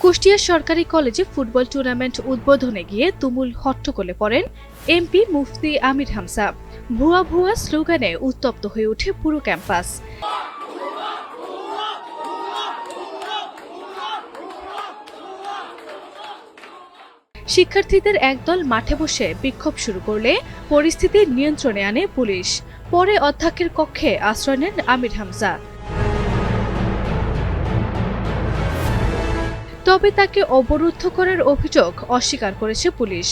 কুষ্টিয়া সরকারি কলেজে football tournament উদ্বোধনে গিয়ে তুমুল হট্টগোলে পড়েন এমপি মুফতি আমির হামজা। ভুয়া ভুয়া স্লোগানে উত্তপ্ত হয়ে ওঠে পুরো ক্যাম্পাস। শিক্ষার্থীদের একদল মাঠে বসে বিক্ষোভ শুরু করলে পরিস্থিতি নিয়ন্ত্রণে আনে পুলিশ। পরে অধ্যক্ষের কক্ষে আশ্রয় নেন আমির হামজা। তবে তাকে অবরুদ্ধ করার অভিযোগ অস্বীকার করেছে পুলিশ।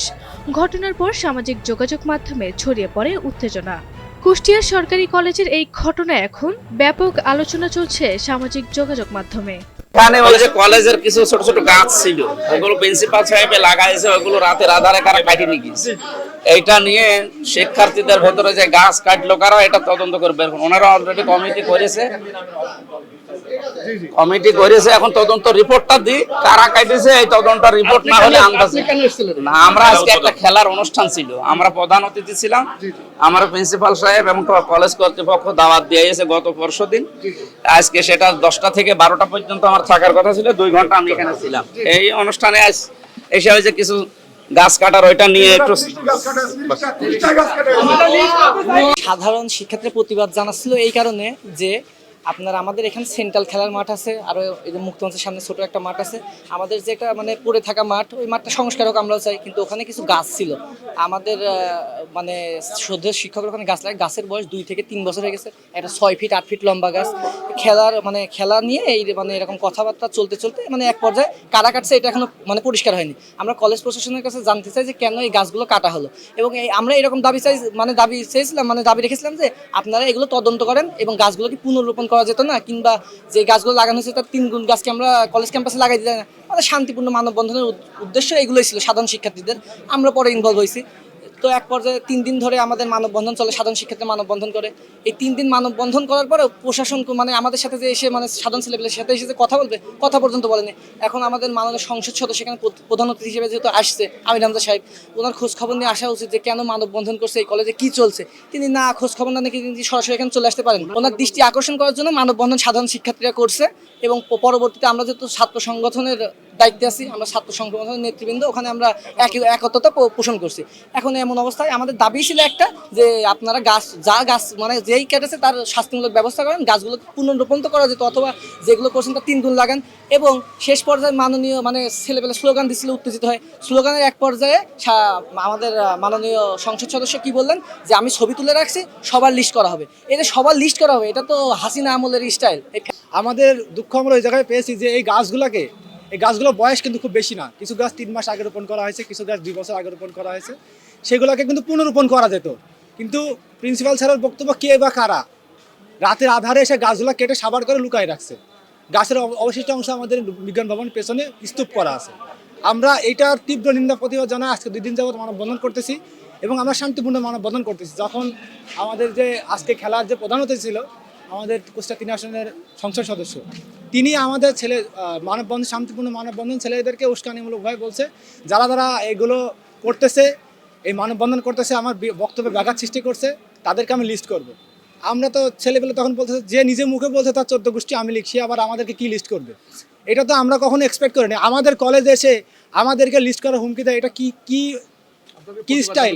ঘটনার পর সামাজিক যোগাযোগ মাধ্যমে ছড়িয়ে পড়ে উত্তেজনা। কুষ্টিয়া সরকারি কলেজের এই ঘটনা এখন ব্যাপক আলোচনা চলছে সামাজিক যোগাযোগ মাধ্যমে। কলেজের কিছু ছোট ছোট গাছ ছিল, ওগুলো প্রিন্সিপাল সাহেব লাগাইছে, ওগুলো রাতের আধারে কারা কাটি নিয়ে গেছে। এইটা নিয়ে শিক্ষার্থীদের ভেতরে যে গাছ কাটলো কারা, এটা তদন্ত করে বের করুন। ওনারা অলরেডি কমিটি করেছে, এখন তদন্ত রিপোর্টটা দিই কারা কাটিছে। এই তদন্ত রিপোর্ট না হলে না, আমরা আজকে একটা খেলার অনুষ্ঠান ছিল, আমরা প্রধান অতিথি ছিলাম। আমার প্রিন্সিপাল সাহেব এবং কলেজ কর্তৃপক্ষ দাওয়াত দিয়ে এসে গত পরশুদিন। আজকে সেটা 10টা থেকে 12টা পর্যন্ত আমার থাকার কথা ছিল, 2 ঘন্টা আমি এখানে ছিলাম। এই অনুষ্ঠানে এসে হয়েছে কিছু গাছ কাটার, ওইটা নিয়ে একটু সাধারণ শিক্ষার্থীর প্রতিবাদ জানাচ্ছিল এই কারণে যে আপনার আমাদের এখানে সেন্ট্রাল খেলার মাঠ আছে, আর এই যে মুক্তমঞ্চের সামনে ছোট একটা মাঠ আছে। আমাদের যে একটা মানে পড়ে থাকা মাঠ, ওই মাঠটা সংস্কার হোক আমরাও চাই, কিন্তু ওখানে কিছু গাছ ছিল। আমাদের মানে শ্রদ্ধেয় শিক্ষকের ওখানে গাছ লাগে, গাছের বয়স 2 থেকে 3 বছর হয়ে গেছে। একটা 6 ফিট 8 ফিট লম্বা গাছ। খেলা নিয়ে এই মানে এরকম কথাবার্তা চলতে মানে এক পর্যায়ে কারা কাটছে এটা এখনো মানে পরিষ্কার হয়নি। আমরা কলেজ প্রশাসনের কাছে জানতে চাই যে কেন এই গাছগুলো কাটা হলো, এবং আমরা এরকম দাবি রেখেছিলাম যে আপনারা এগুলো তদন্ত করেন এবং গাছগুলোকে পুনর্রোপণ করা যেত না, কিংবা যে গাছগুলো লাগানো হয়েছে তার 3 গুণ গাছকে আমরা কলেজ ক্যাম্পাসে লাগাই দিই না। আমাদের শান্তিপূর্ণ মানববন্ধনের উদ্দেশ্য এগুলোই ছিল সাধারণ শিক্ষার্থীদের। আমরা পরে ইনভলভ হয়েছি। তো এক পর্যায়ে 3 দিন ধরে আমাদের মানববন্ধন চলে, সাধারণ শিক্ষার্থী মানববন্ধন করে। এই 3 দিন মানববন্ধন করার পরে প্রশাসন মানে আমাদের সাথে যে এসে মানে সাধারণ ছেলেপেলের সাথে এসে যে কথা বলবে, কথা পর্যন্ত বলেনি। এখন আমাদের মাননীয় সংসদ সদস্য সেখানে প্রধান অতিথি হিসেবে যেহেতু আসছে আমির হামজা সাহেব, ওনার খোঁজ খবর নিয়ে আসা উচিত যে কেন মানববন্ধন করছে, এই কলেজে কি চলছে। তিনি না খোঁজ খবর না নিয়ে তিনি সরাসরি এখানে চলে আসতে পারেন। ওনার দৃষ্টি আকর্ষণ করার জন্য মানববন্ধন সাধারণ শিক্ষার্থীরা করছে, এবং পরবর্তীতে আমরা যেহেতু ছাত্র সংগঠনের দায়িত্বে আছি, আমরা ছাত্র সংগঠনের নেতৃবৃন্দ ওখানে আমরা একত্রতা পোষণ করছি। এখন এমন অবস্থায় আমাদের দাবি ছিল একটা, যে আপনারা গাছ মানে যেই কেটেছে তার শাস্তিমূলক ব্যবস্থা করেন, গাছগুলো পুনর্রোপণ তো করা যেত, অথবা যেগুলো করছেন তার 3 গুণ লাগান। এবং শেষ পর্যায়ে মাননীয় মানে ছেলেপেলে স্লোগান দিচ্ছিল, উত্তেজিত হয়। স্লোগানের এক পর্যায়ে আমাদের মাননীয় সংসদ সদস্য কি বললেন, যে আমি ছবি তুলে রাখছি, সবার লিস্ট করা হবে। এই যে সবার লিস্ট করা হবে, এটা তো হাসিনা আমলের স্টাইল। আমাদের দুঃখ আমরা ওই জায়গায় পেয়েছি যে এই গাছগুলোর বয়স কিন্তু খুব বেশি না। কিছু গাছ 3 মাস আগে রোপণ করা হয়েছে, কিছু গাছ 2 বছর আগে রোপণ করা হয়েছে। সেগুলোকে কিন্তু পুনরোপণ করা যেত, কিন্তু প্রিন্সিপাল স্যারের বক্তব্য কে বা কারা রাতের আধারে এসে গাছগুলো কেটে সাবার করে লুকায় রাখছে। গাছের অবশিষ্ট অংশ আমাদের বিজ্ঞান ভবন পেছনে স্তূপ করা আছে। আমরা এইটার তীব্র নিন্দা প্রতিবাদ জানাই আজকে 2 দিন যাবত মানববন্ধন করতেছি, এবং আমরা শান্তিপূর্ণ মানববন্ধন করতেছি। যখন আমাদের যে আজকে খেলার যে প্রধান অতিথি ছিল আমাদের কুষ্টিয়া 3 আসনের সংসদ সদস্য, তিনি আমাদের মানববন্ধন শান্তিপূর্ণ মানববন্ধন ছেলেদেরকে উস্কানিমূলকভাবে বলছে, যারা এগুলো করতেছে, এই মানববন্ধন করতেছে, আমার বক্তব্যে ব্যাঘাত সৃষ্টি করছে, তাদেরকে আমি লিস্ট করব। আমরা তো ছেলেবেলে তখন বলতেছে, যে নিজে মুখে বলছে তার 14 গোষ্ঠী আমি লিখছি, আবার আমাদেরকে কি লিস্ট করবে? এটা তো আমরা কখনো এক্সপেক্ট করিনি। আমাদের কলেজে এসে আমাদেরকে লিস্ট করার হুমকি দেয়, এটা কি স্টাইল?